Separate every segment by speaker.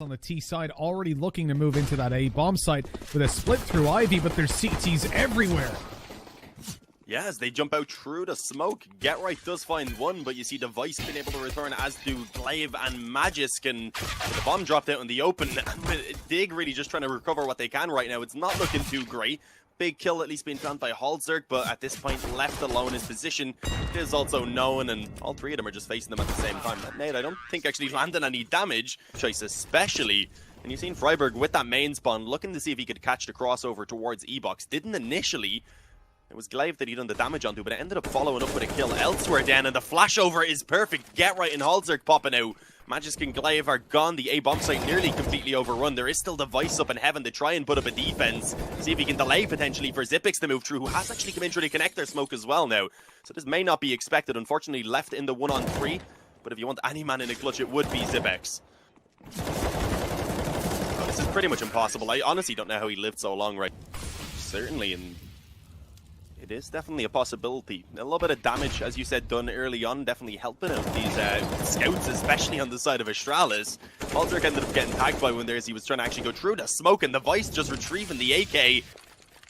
Speaker 1: On the T side, already looking to move into that A bomb site with a split through Ivy, but there's CTs everywhere.
Speaker 2: Yeah, as they jump out through the smoke, Get Right does find one, but you see Device being able to return, as do Glaive and Magisk, and the bomb dropped out in the open. Dig really just trying to recover what they can right now. It's not looking too great. Big kill at least being found by Halzerk, but at this point left alone. His position is also known, and all three of them are just facing them at the same time. That nade, I don't think actually landed any damage, choice especially. And you've seen Freiburg with that main spawn looking to see if he could catch the crossover towards E-Box. Didn't initially. It was Glaive that he done the damage onto, but it ended up following up with a kill elsewhere then, and the flashover is perfect. Get Right and Halzerk popping out. Magisk and Glaive are gone. The A-bomb site nearly completely overrun. There is still Device up in heaven to try and put up a defense. See if he can delay potentially for Zippix to move through, who has actually come in through the connector smoke as well now. So this may not be expected. Unfortunately, left in the 1-on-3. But if you want any man in a clutch, it would be Zippix. Oh, this is pretty much impossible. I honestly don't know how he lived so long, right? Certainly, and it is definitely a possibility. A little bit of damage, as you said, done early on, definitely helping out these scouts, especially on the side of Astralis. Halzerk ended up getting tagged by one there as he was trying to actually go through the smoke, and Device just retrieving the AK.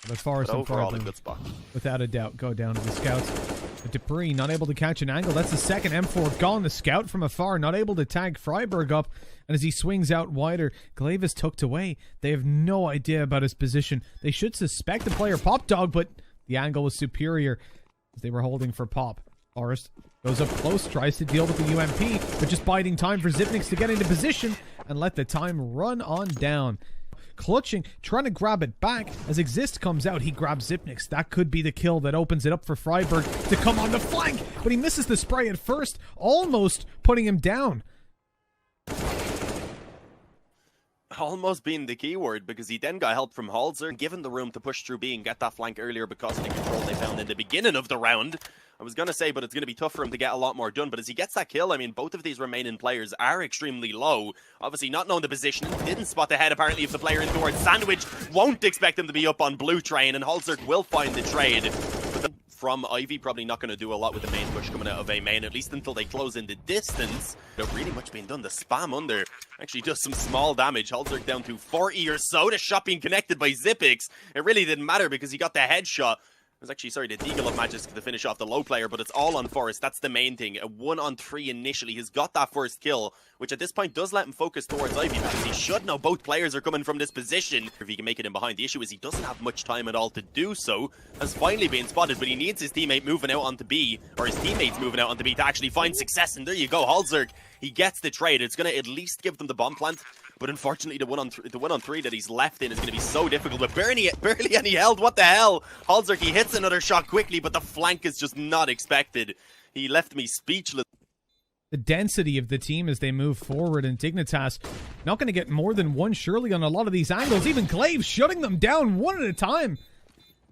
Speaker 1: But Forest and
Speaker 2: overall, a good spot.
Speaker 1: Without a doubt, go down to the scouts. But Dupree not able to catch an angle. That's the second M4 gone. The scout from afar not able to tag Freiburg up. And as he swings out wider, Glaive is tucked away. They have no idea about his position. They should suspect the player Pop Dog, but the angle was superior as they were holding for Pop. Forest goes up close, tries to deal with the UMP, but just biding time for Zipnix to get into position and let the time run on down. Clutching, trying to grab it back. As Exist comes out, he grabs Zipnix. That could be the kill that opens it up for Freiburg to come on the flank, but he misses the spray at first, almost putting him down.
Speaker 2: Almost being the key word, because he then got help from Halzer, given the room to push through B and get that flank earlier because of the control they found in the beginning of the round. I was going to say, but it's going to be tough for him to get a lot more done. But as he gets that kill, I mean, both of these remaining players are extremely low. Obviously, not knowing the position, didn't spot the head apparently of the player in towards Sandwich. Won't expect him to be up on blue train, and Halzerk will find the trade. But from Ivy, probably not going to do a lot with the main push coming out of A main, at least until they close in the distance. They're really much being done. The spam under actually does some small damage. Halzerk down to 40 or so. The shot being connected by Zippix. It really didn't matter because he got the headshot. It was actually, sorry, the deagle of Magisk to finish off the low player, but it's all on Forest. That's the main thing. A 1-on-3 initially. He's got that first kill, which at this point does let him focus towards Ivy because he should know both players are coming from this position. If he can make it in behind. The issue is he doesn't have much time at all to do so. Has finally been spotted, but he needs his teammate moving out onto B, or his teammates moving out onto B to actually find success. And there you go, Halzerk. He gets the trade. It's going to at least give them the bomb plant. But unfortunately, the one on three that he's left in is going to be so difficult. But barely any held. What the hell? Halzerk, he hits another shot quickly, but the flank is just not expected. He left me speechless.
Speaker 1: The density of the team as they move forward, and Dignitas not going to get more than one surely on a lot of these angles. Even Glaive shutting them down one at a time.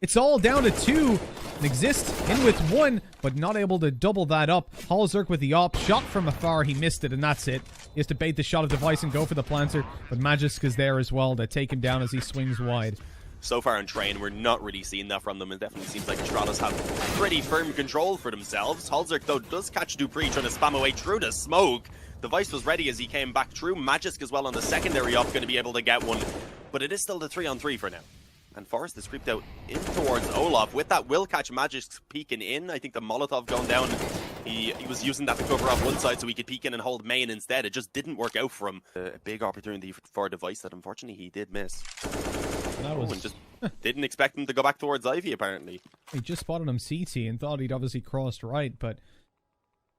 Speaker 1: It's all down to two. And Exist in with one, but not able to double that up. Halzerk with the op. Shot from afar. He missed it, and that's it. He has to bait the shot of Device and go for the planter. But Magisk is there as well to take him down as he swings wide.
Speaker 2: So far on train, we're not really seeing that from them. It definitely seems like Astralis have pretty firm control for themselves. Halzerk, though, does catch Dupree trying to spam away through the smoke. Device was ready as he came back through. Magisk as well on the secondary op, going to be able to get one. But it is still the 3-on-3 for now. And Forest has creeped out in towards Olaf. With that, will catch Magisk peeking in. I think the Molotov going down. He was using that to cover off one side so he could peek in and hold main instead. It just didn't work out for him. A big opportunity for Device that unfortunately he did miss.
Speaker 1: That was...
Speaker 2: and just didn't expect him to go back towards Ivy, apparently.
Speaker 1: He just spotted him CT and thought he'd obviously crossed right, but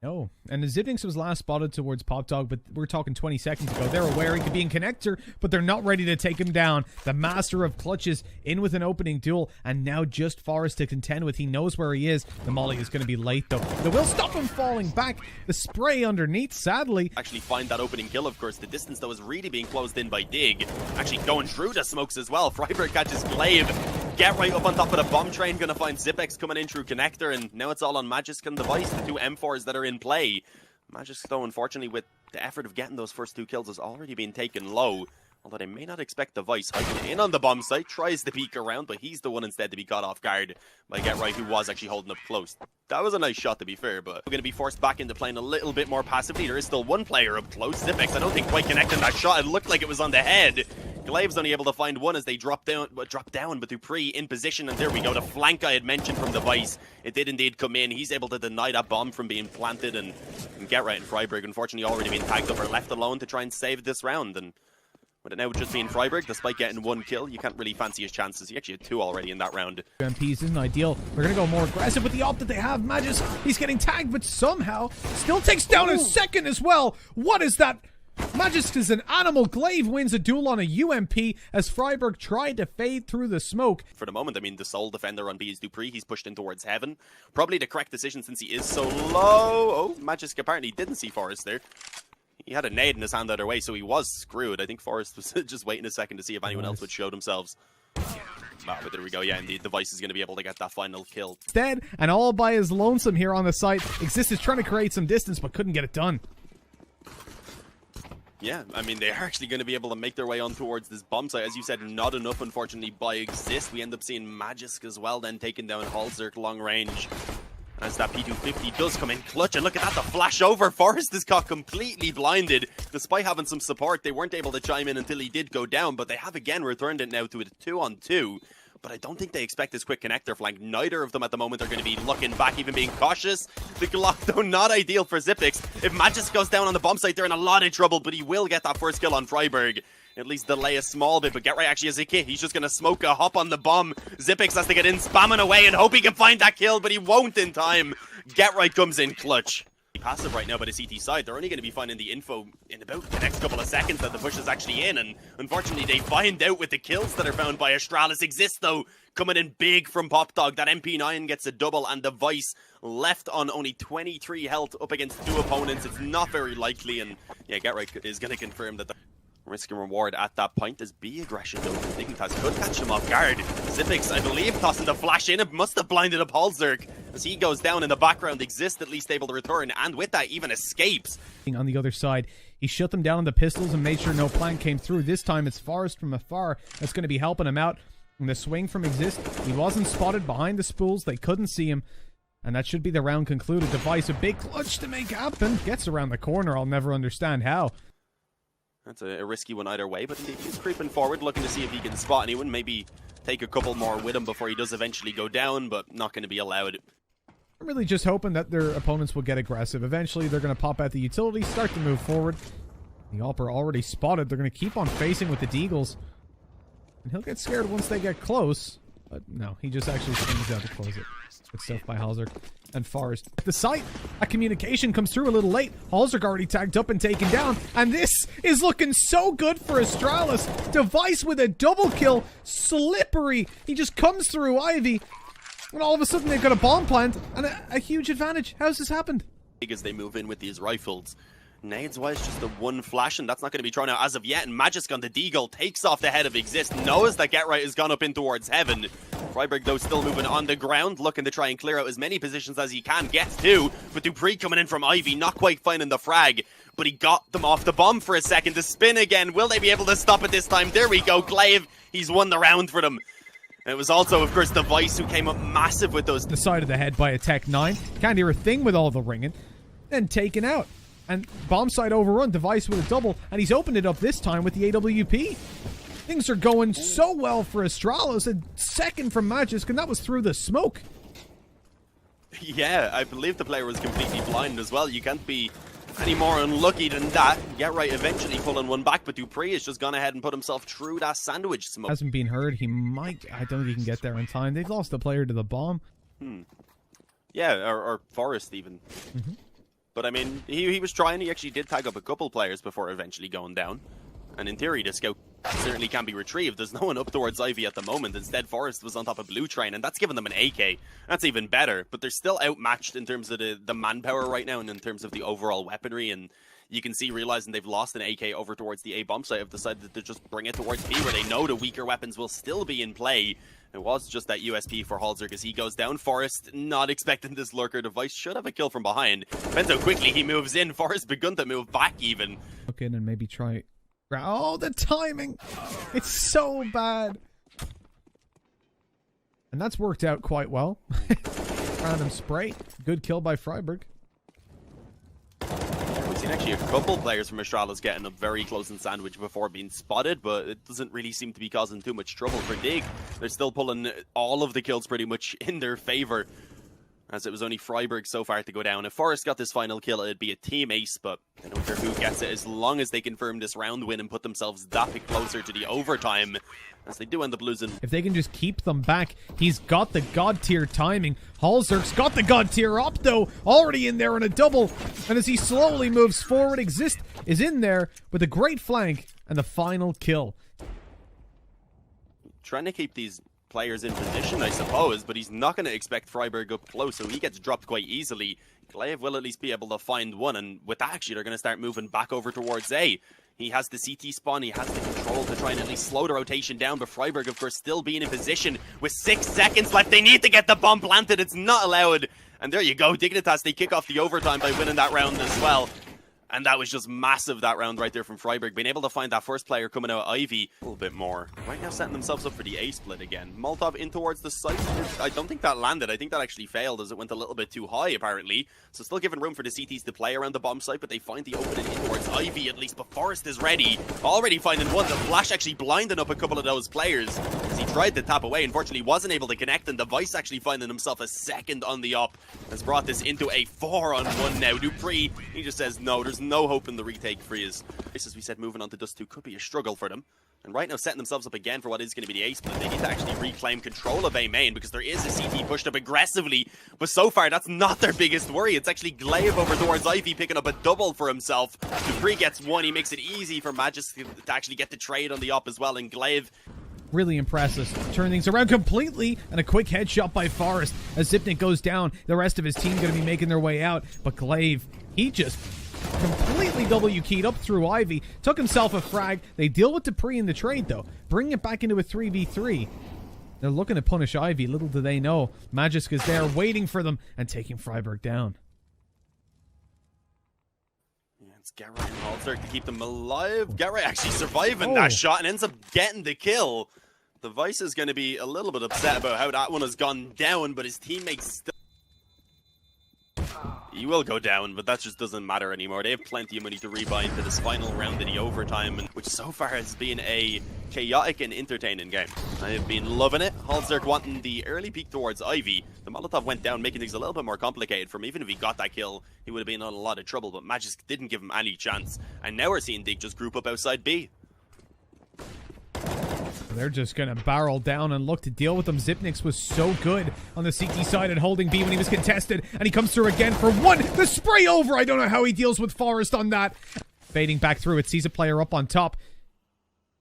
Speaker 1: no. And the Zipnix was last spotted towards Pop Dog, but we're talking 20 seconds ago. They're aware he could be in connector, but they're not ready to take him down. The master of clutches in with an opening duel, and now just Forest to contend with. He knows where he is. The molly is going to be late, though. They will stop him falling back. The spray underneath, sadly.
Speaker 2: Actually find that opening kill, of course. The distance, though, is really being closed in by Dig. Actually going through the smokes as well. Freiburg catches Glaive. Get Right up on top of the bomb train. Going to find Zippix coming in through connector, and now it's all on Magisk and Device, the two M4s that are in play. Magisk, though, unfortunately, with the effort of getting those first two kills, has already been taken low. Although they may not expect the Vice hiking in on the bomb site, tries to peek around, but he's the one instead to be caught off guard by GetRight, who was actually holding up close. That was a nice shot, to be fair, but we're going to be forced back into playing a little bit more passively. There is still one player up close. Zipex, I don't think quite connecting that shot. It looked like it was on the head. Glaive's only able to find one as they drop down, but Dupree in position, and there we go. The flank I had mentioned from the Vice, it did indeed come in. He's able to deny that bomb from being planted, and GetRight and Freiburg, unfortunately, already been tagged up or left alone to try and save this round. And with it now just being Freiburg, despite getting one kill, you can't really fancy his chances. He actually had 2 already in that round.
Speaker 1: UMPs isn't ideal. They're going to go more aggressive with the op that they have. Magis, he's getting tagged, but somehow still takes down a second as well. What is that? Magis is an animal. Glaive wins a duel on a UMP as Freiburg tried to fade through the smoke.
Speaker 2: For the moment, I mean, the sole defender on B is Dupree. He's pushed in towards heaven. Probably the correct decision since he is so low. Oh, Magis apparently didn't see Forrest there. He had a nade in his hand the other way, so he was screwed. I think Forrest was just waiting a second to see if anyone else would show themselves. But there we go. Yeah, indeed, the Vice is going to be able to get that final kill.
Speaker 1: Dead and all by his lonesome here on the site. Exist is trying to create some distance, but couldn't get it done.
Speaker 2: Yeah, I mean, they are actually going to be able to make their way on towards this bomb site. As you said, not enough, unfortunately, by Exist. We end up seeing Magisk as well, then taking down Halzerk long range. As that P250 does come in clutch, and look at that, the flash over. Forrest is caught completely blinded. Despite having some support, they weren't able to chime in until he did go down, but they have again returned it now to a 2-on-2. But I don't think they expect this quick connector flank. Neither of them at the moment are going to be looking back, even being cautious. The Glock, though, not ideal for Zipex. If Magis goes down on the bomb site, they're in a lot of trouble, but he will get that first kill on Freiburg. At least delay a small bit, but GetRight actually has a kit. He's just going to smoke a hop on the bomb. Zipex has to get in, spamming away, and hope he can find that kill, but he won't in time. GetRight comes in clutch. Passive right now by the CT side. They're only going to be finding the info in about the next couple of seconds that the push is actually in, and unfortunately they find out with the kills that are found by Astralis. Exist though, coming in big from Popdog. That MP9 gets a double, and the Vice left on only 23 health up against 2 opponents. It's not very likely, and yeah, GetRight is going to confirm that the risk and reward at that point is B aggression though. Dignitas could catch him off guard. Zipex, I believe, tossing the flash in. It must have blinded up Halzerk. As he goes down in the background, Exist at least able to return, and with that even escapes.
Speaker 1: On the other side, he shut them down on the pistols and made sure no plan came through. This time it's Forrest from afar that's going to be helping him out. And the swing from Exist, he wasn't spotted behind the spools. They couldn't see him. And that should be the round concluded. Device, a big clutch to make happen. Gets around the corner. I'll never understand how.
Speaker 2: That's a risky one either way, but he's creeping forward, looking to see if he can spot anyone. Maybe take a couple more with him before he does eventually go down, but not going to be allowed.
Speaker 1: I'm really just hoping that their opponents will get aggressive. Eventually, they're going to pop out the utility, start to move forward. The AWP are already spotted. They're going to keep on facing with the Deagles. And he'll get scared once they get close. But no, he just actually swings out to close it. Good stuff by Halzerk and Forrest. At the site, that communication comes through a little late. Halzerk already tagged up and taken down. And this is looking so good for Astralis. Device with a double kill. Slippery. He just comes through Ivy. And all of a sudden they've got a bomb plant and a huge advantage. How's this happened?
Speaker 2: As they move in with these rifles. Nades-wise, just the one flash, and that's not going to be thrown out as of yet. And Magisk on the Deagle takes off the head of Exist, knows that GetRight has gone up in towards heaven. Freiburg, though, still moving on the ground, looking to try and clear out as many positions as he can. Gets to, but Dupree coming in from Ivy, not quite finding the frag. But he got them off the bomb for a second to spin again. Will they be able to stop it this time? There we go, Glaive. He's won the round for them. And it was also, of course, the Vice who came up massive with those.
Speaker 1: The side of the head by a Tech 9. Can't hear a thing with all the ringing. Then taken out. And bomb site overrun, Device with a double, and he's opened it up this time with the AWP. Things are going so well for Astralis, a second from Magisk, and that was through the smoke.
Speaker 2: Yeah, I believe the player was completely blind as well. You can't be any more unlucky than that. GetRight eventually pulling one back, but Dupree has just gone ahead and put himself through that sandwich smoke.
Speaker 1: Hasn't been heard. He might. I don't think he can get there in time. They've lost the player to the bomb.
Speaker 2: Yeah, or Forrest even. But I mean, he was trying. He actually did tag up a couple players before eventually going down. And in theory, the scout certainly can be retrieved. There's no one up towards Ivy at the moment. Instead, Forrest was on top of Blue Train, and that's given them an AK. That's even better. But they're still outmatched in terms of the manpower right now and in terms of the overall weaponry. And you can see, realizing they've lost an AK over towards the A bomb site, have decided to just bring it towards B, where they know the weaker weapons will still be in play. It was just that USP for Halzerk as he goes down. Forrest, not expecting this lurker. Device should have a kill from behind. Depends how quickly he moves in. Forrest begun to move back even.
Speaker 1: Okay, then maybe try Oh, the timing. It's so bad. And that's worked out quite well. Random spray. Good kill by Freiburg.
Speaker 2: We've seen actually a couple players from Astralis getting up very close and sandwich before being spotted, but it doesn't really seem to be causing too much trouble for Dig. They're still pulling all of the kills pretty much in their favor, as it was only Freiburg so far to go down. If Forest got this final kill, it'd be a team ace, but I don't care who gets it as long as they confirm this round win and put themselves that bit closer to the overtime, as they do end up losing.
Speaker 1: If they can just keep them back, he's got the god tier timing. Halzerk's got the god tier opto already in there on a double, and as he slowly moves forward, Exist is in there with a great flank and the final kill.
Speaker 2: Trying to keep these players in position, I suppose, but he's not going to expect Freiburg up close, so he gets dropped quite easily. Glaive will at least be able to find one, and with that, actually, they're going to start moving back over towards A. He has the CT spawn, he has the control to try and at least slow the rotation down, but Freiburg, of course, still being in position with 6 seconds left. They need to get the bomb planted. It's not allowed. And there you go. Dignitas, they kick off the overtime by winning that round as well. And that was just massive, that round right there from Freiburg. Being able to find that first player coming out, Ivy, a little bit more. Right now setting themselves up for the A split again. Molotov in towards the site. I don't think that landed. I think that actually failed as it went a little bit too high, apparently. So still giving room for the CTs to play around the bomb site, but they find the opening in towards Ivy at least. But Forest is ready. Already finding one. The flash actually blinding up a couple of those players as he tried to tap away. Unfortunately, wasn't able to connect, and Device actually finding himself a second on the op has brought this into a 4-on-1 now. Dupree, he just says no, there's no hope in the retake for his. As we said, moving on to Dust 2 could be a struggle for them. And right now setting themselves up again for what is going to be the A split. They need to actually reclaim control of A main because there is a CT pushed up aggressively. But so far, that's not their biggest worry. It's actually Glaive over towards Ivy picking up a double for himself. Dupree gets one. He makes it easy for Magis to actually get the trade on the op as well. And Glaive,
Speaker 1: really impressive. Turn things around completely, and a quick headshot by Forest. As Zipnik goes down, the rest of his team going to be making their way out. But Glaive, he just completely W-keyed up through Ivy, took himself a frag. They deal with Dupree in the trade, though, bringing it back into a 3v3. They're looking to punish Ivy. Little do they know, Magisk is there waiting for them and taking Freiburg down.
Speaker 2: Yeah, it's Garrett and Halzerk to keep them alive. Garrett actually surviving that shot and ends up getting the kill. The Vice is going to be a little bit upset about how that one has gone down, but his teammates still... He will go down, but that just doesn't matter anymore. They have plenty of money to rebind to this final round of the overtime, which so far has been a chaotic and entertaining game. I have been loving it. Halzerk wanting the early peek towards Ivy. The Molotov went down, making things a little bit more complicated for him. Even if he got that kill, he would have been in a lot of trouble, but Magisk didn't give him any chance. And now we're seeing Dig just group up outside B.
Speaker 1: They're just going to barrel down and look to deal with them. Zipnix was so good on the CT side at holding B when he was contested, and he comes through again for one. The spray over. I don't know how he deals with Forest on that. Fading back through it, sees a player up on top.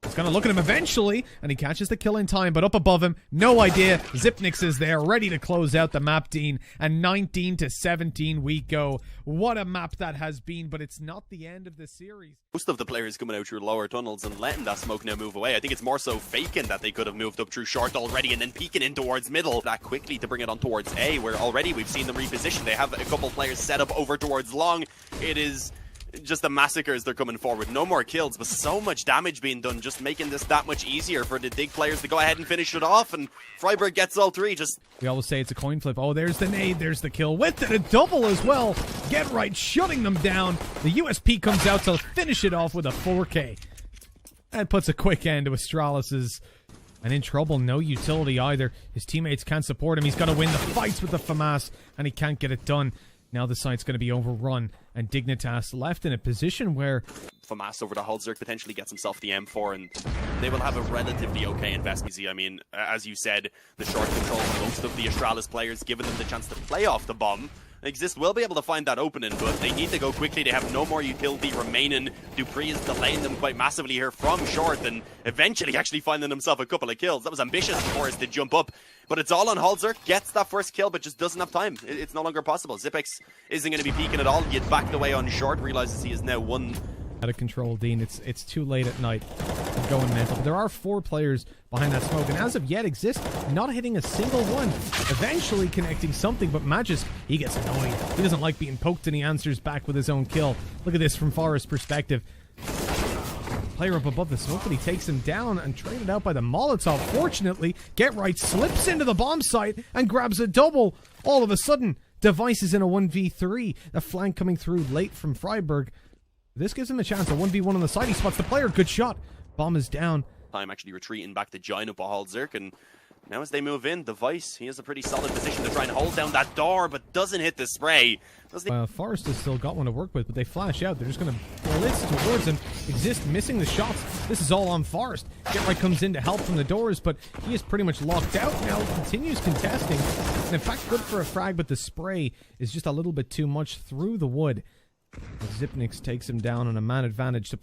Speaker 1: He's going to look at him eventually, and he catches the kill in time, but up above him, no idea. Zipnix is there, ready to close out the map, Dean, and 19-17 we go. What a map that has been, but it's not the end of the series.
Speaker 2: Most of the players coming out through lower tunnels and letting that smoke now move away. I think it's more so faking that they could have moved up through short already and then peeking in towards middle that quickly to bring it on towards A, where already we've seen them reposition. They have a couple players set up over towards long. It is just a massacre as they're coming forward. No more kills, but so much damage being done, just making this that much easier for the Dig players to go ahead and finish it off, and Freiburg gets all three. We
Speaker 1: always say it's a coin flip. Oh, there's the nade, there's the kill with it, a double as well. Get right, shutting them down. The USP comes out to finish it off with a 4K. That puts a quick end to Astralis's. And in trouble, no utility either. His teammates can't support him. He's got to win the fights with the FAMAS, and he can't get it done. Now the site's going to be overrun, and Dignitas left in a position where
Speaker 2: FAMAS over to Halzerk potentially gets himself the M4, and they will have a relatively okay investment. I mean, as you said, the short control of most of the Astralis players, giving them the chance to play off the bomb. Exist will be able to find that opening, but they need to go quickly. They have no more utility remaining. Dupree is delaying them quite massively here from short, and eventually actually finding himself a couple of kills. That was ambitious for us to jump up, but it's all on Halzerk. Gets that first kill, but just doesn't have time. It's no longer possible. Zipex isn't going to be peeking at all. He had backed away on short, realizes he is now one.
Speaker 1: Out of control, Dean. It's too late at night. I'm going mental. But there are 4 players behind that smoke, and as of yet, Exist not hitting a single one. Eventually connecting something, but Magisk, he gets annoyed. He doesn't like being poked, and he answers back with his own kill. Look at this from Forest's perspective. Player up above the smoke, but he takes him down and traded out by the Molotov. Fortunately, Get Right slips into the bomb site and grabs a double. All of a sudden, Device is in a 1v3. The flank coming through late from Freiburg. This gives him a chance, a 1v1 on the side. He spots the player. Good shot. Bomb is down.
Speaker 2: Time actually retreating back to join up Halzerk, and now as they move in, Device, he has a pretty solid position to try and hold down that door, but doesn't hit the spray.
Speaker 1: Forest has still got one to work with, but they flash out. They're just going to blitz towards him. Exist missing the shots. This is all on Forest. Get Right comes in to help from the doors, but he is pretty much locked out now. Continues contesting. And in fact, good for a frag, but the spray is just a little bit too much through the wood. Zipnix takes him down on a man advantage to...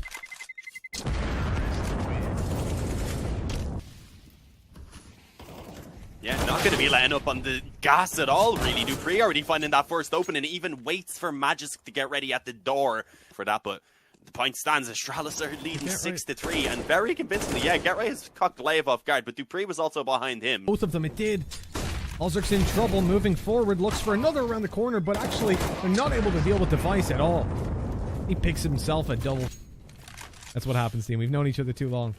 Speaker 2: Yeah, not going to be letting up on the gas at all, really. Dupree already finding that first open and even waits for Magisk to get ready at the door for that, but the point stands. Astralis are leading 6-3, and very convincingly, yeah, Get Right has caught Glaive off guard, but Dupree was also behind him.
Speaker 1: Both of them, it did. Halzerk's in trouble, moving forward, looks for another around the corner, but actually, they're not able to deal with Device at all. He picks himself a double. That's what happens, team. We've known each other too long.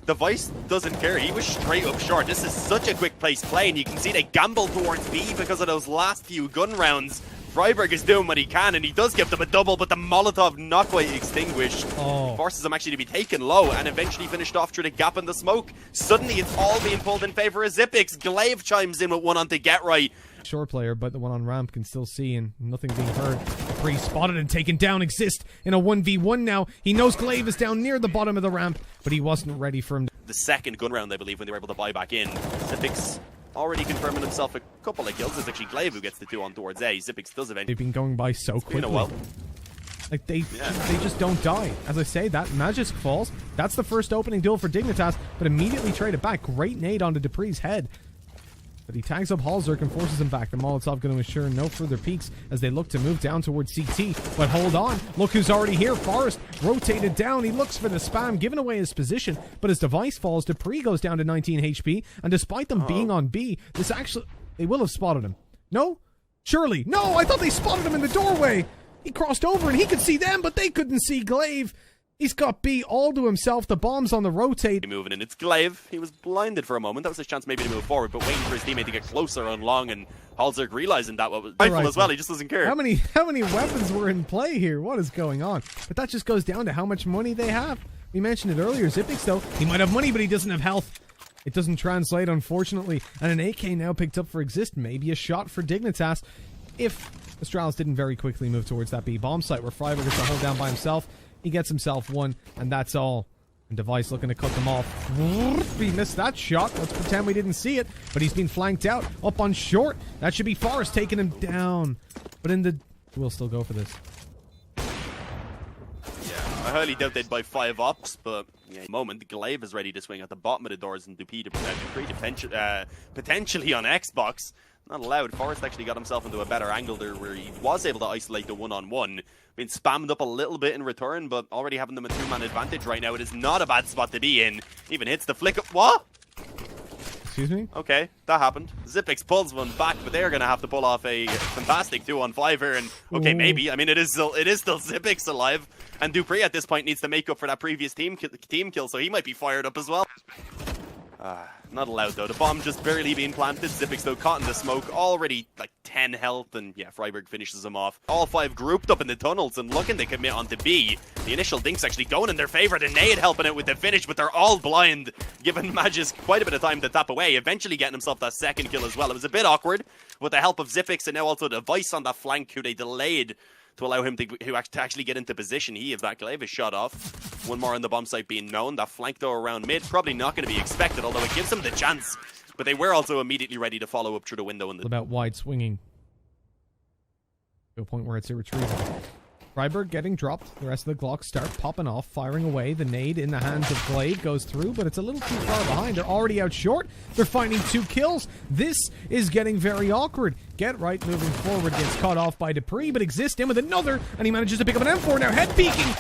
Speaker 2: Device doesn't care. He was straight up short. This is such a quick place play, and you can see they gamble towards B because of those last few gun rounds. Freiburg is doing what he can, and he does give them a double, but the Molotov not quite extinguished. Forces them actually to be taken low, and eventually finished off through the gap in the smoke. Suddenly, it's all being pulled in favor of Zipix. Glaive chimes in with one on to Get Right.
Speaker 1: Short player, but the one on ramp can still see, and nothing being heard. Dupree spotted and taken down. Exist in a 1v1 now. He knows Glaive is down near the bottom of the ramp, but he wasn't ready for him.
Speaker 2: The second gun round, I believe, when they were able to buy back in. Zipix already confirming himself a couple of kills. It's actually Glaive who gets the 2 on towards A. Zipix does eventually.
Speaker 1: They've been going by so quickly.
Speaker 2: Been a while.
Speaker 1: Like, they just don't die. As I say, that Magisk falls. That's the first opening duel for Dignitas, but immediately trade it back. Great nade onto Dupree's head. But he tags up Halzerk and forces him back. The Molotov going to ensure no further peeks as they look to move down towards CT. But hold on. Look who's already here. Forest rotated down. He looks for the spam, giving away his position. But as Device falls, Dupree goes down to 19 HP. And despite them being on B, this actually... They will have spotted him. No? Surely. No, I thought they spotted him in the doorway. He crossed over and he could see them, but they couldn't see Glaive. He's got B all to himself. The bomb's on the rotate.
Speaker 2: Moving in. It's Glaive. He was blinded for a moment. That was his chance maybe to move forward, but waiting for his teammate to get closer on long, and Halzerk realizing that was rifle as well. He just doesn't care.
Speaker 1: How many weapons were in play here? What is going on? But that just goes down to how much money they have. We mentioned it earlier. Zipix, though, he might have money, but he doesn't have health. It doesn't translate, unfortunately. And an AK now picked up for Exist. Maybe a shot for Dignitas. If Astralis didn't very quickly move towards that B bomb site where Freiburg is to hold down by himself, he gets himself one, and that's all. And Device looking to cut them off. He missed that shot. Let's pretend we didn't see it. But he's been flanked out. Up on short. That should be Forest taking him down. But in the... We'll still go for this.
Speaker 2: I highly doubt they'd buy 5 ops, but yeah, at the moment, Glaive is ready to swing at the bottom of the doors, and Dupree potentially on Xbox. Not allowed. Forest actually got himself into a better angle there where he was able to isolate the one-on-one. Been spammed up a little bit in return, but already having them a 2-man advantage right now. It is not a bad spot to be in. Even hits the flick up. What?
Speaker 1: Excuse me?
Speaker 2: Okay, that happened. Zipix pulls one back, but they're going to have to pull off a fantastic 2-on-5 here. And okay, maybe. I mean, it is still Zipix alive. And Dupree at this point needs to make up for that previous team kill, so he might be fired up as well. Not allowed though. The bomb just barely being planted. Zipix though caught in the smoke. Already like 10 health, and yeah, Freiburg finishes him off. All 5 grouped up in the tunnels and looking to commit onto B. The initial dink's actually going in their favor. The nade helping it with the finish, but they're all blind, giving Magisk quite a bit of time to tap away. Eventually getting himself that second kill as well. It was a bit awkward with the help of Zipix and now also Device on that flank, who they delayed to allow him to actually get into position. He, if that Glaive is shot off. One more on the bomb site being known. That flank though around mid, probably not going to be expected, although it gives him the chance. But they were also immediately ready to follow up through the window.
Speaker 1: About wide swinging. To a point where it's irretrievable. Freiburg getting dropped. The rest of the Glocks start popping off, firing away. The nade in the hands of Glaive goes through, but it's a little too far behind. They're already out short. They're finding 2 kills. This is getting very awkward. Get Right moving forward, gets caught off by Dupree, but Exist in with another, and he manages to pick up an M4 now. Head peeking.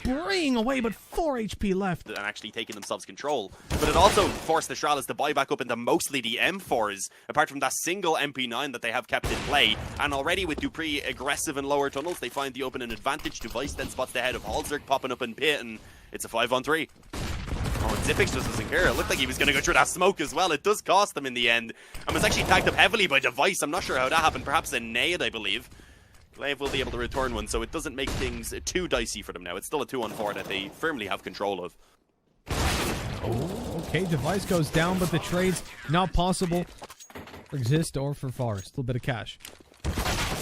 Speaker 1: spraying away, but 4 HP left.
Speaker 2: And actually taking themselves control. But it also forced the Astralis to buy back up into mostly the M4s, apart from that single MP9 that they have kept in play. And already with Dupree aggressive in lower tunnels, they find the opening advantage. Device then spots the head of Halzerg popping up in pit, and it's a 5-on-3. Oh, Zipix just doesn't care. It looked like he was going to go through that smoke as well. It does cost them in the end. And was actually tagged up heavily by Device. I'm not sure how that happened. Perhaps a nade, I believe. Glaive will be able to return one, so it doesn't make things too dicey for them now. It's still a 2-on-4 that they firmly have control of.
Speaker 1: Oh, okay, Device goes down, but the trade's not possible for Exist or for Forest. A little bit of cash.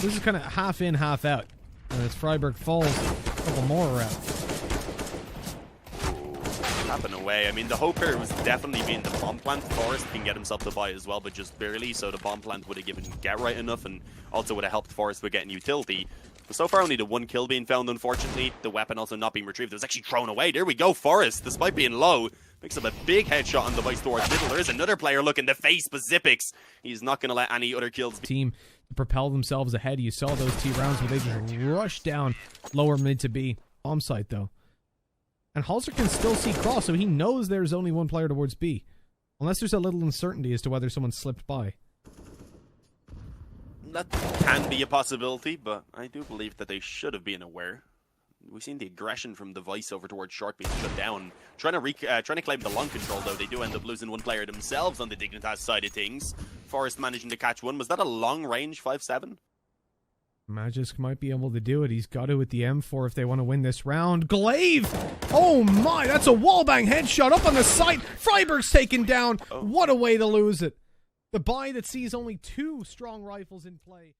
Speaker 1: This is kind of half in, half out. And as Freiburg falls, a couple more around.
Speaker 2: Tapping away. I mean, the hope here was definitely being the bomb plant. Forest can get himself to buy as well, but just barely. So the bomb plant would have given get right enough, and also would have helped Forest with getting utility. But so far, only the 1 kill being found, unfortunately. The weapon also not being retrieved. It was actually thrown away. There we go. Forest, despite being low, picks up a big headshot on Device towards middle. There is another player looking to face Bazipix. He's not going to let any other kills be.
Speaker 1: Team to propel themselves ahead. You saw those T rounds where they just rushed down lower mid to B. Bomb site, though. And Halzer can still see cross, so he knows there's only one player towards B. Unless there's a little uncertainty as to whether someone slipped by.
Speaker 2: That can be a possibility, but I do believe that they should have been aware. We've seen the aggression from Device over towards short being shut down. Trying to claim the long control, though. They do end up losing one player themselves on the Dignitas side of things. Forest managing to catch one. Was that a long range 5-7?
Speaker 1: Magisk might be able to do it. He's got to with the M4 if they want to win this round. Glaive! Oh my, that's a wallbang headshot up on the site. Freiburg's taken down. What a way to lose it. The buy that sees only 2 strong rifles in play.